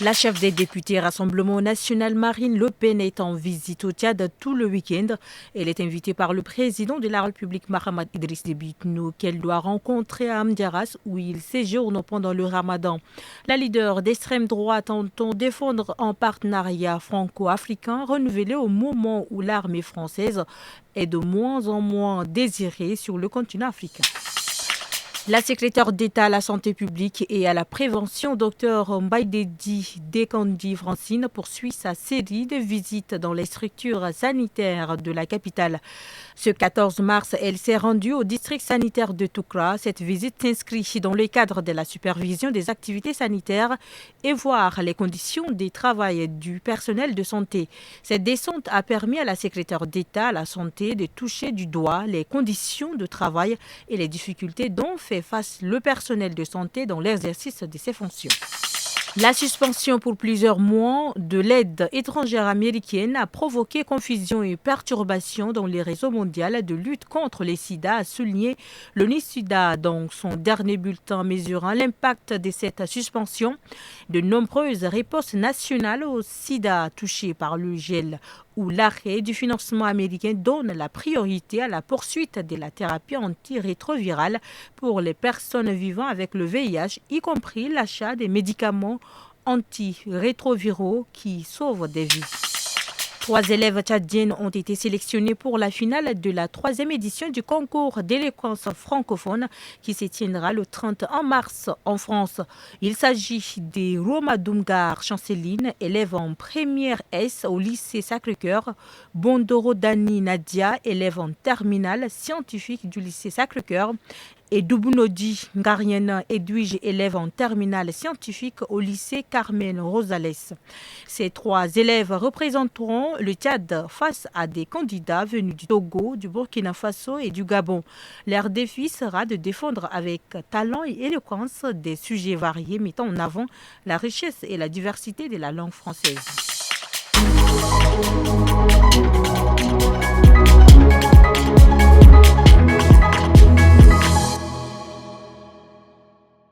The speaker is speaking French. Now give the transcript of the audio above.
La chef des députés Rassemblement national Marine Le Pen est en visite au Tchad tout le week-end. Elle est invitée par le président de la République Mahamat Idriss Déby Itno qu'elle doit rencontrer à Amdiaras où il séjourne pendant le Ramadan. La leader d'extrême droite entend défendre un partenariat franco-africain renouvelé au moment où l'armée française est de moins en moins désirée sur le continent africain. La secrétaire d'État à la santé publique et à la prévention, Dr Mbaïdedi Dekandi Francine, poursuit sa série de visites dans les structures sanitaires de la capitale. Ce 14 mars, elle s'est rendue au district sanitaire de Toukra. Cette visite s'inscrit dans le cadre de la supervision des activités sanitaires et voir les conditions de travail du personnel de santé. Cette descente a permis à la secrétaire d'État à la santé de toucher du doigt les conditions de travail et les difficultés dont fait face le personnel de santé dans l'exercice de ses fonctions. La suspension pour plusieurs mois de l'aide étrangère américaine a provoqué confusion et perturbation dans les réseaux mondiaux de lutte contre les sida, a souligné l'ONU-SIDA dans son dernier bulletin mesurant l'impact de cette suspension. De nombreuses réponses nationales au sida touchées par le gel ou l'arrêt du financement américain donnent la priorité à la poursuite de la thérapie antirétrovirale pour les personnes vivant avec le VIH, y compris l'achat des médicaments antirétroviraux qui sauvent des vies. 3 élèves tchadiennes ont été sélectionnés pour la finale de la 3e édition du concours d'éloquence francophone qui se tiendra le 31 mars en France. Il s'agit de Roma Doumgar Chanceline, élève en première S au lycée Sacré-Cœur, Bondoro Dani Nadia, élève en terminale scientifique du lycée Sacré-Cœur, et Dubunodi Ngariena Edwige, élève en terminale scientifique au lycée Carmen Rosales. Ces 3 élèves représenteront le Tchad face à des candidats venus du Togo, du Burkina Faso et du Gabon. Leur défi sera de défendre avec talent et éloquence des sujets variés mettant en avant la richesse et la diversité de la langue française.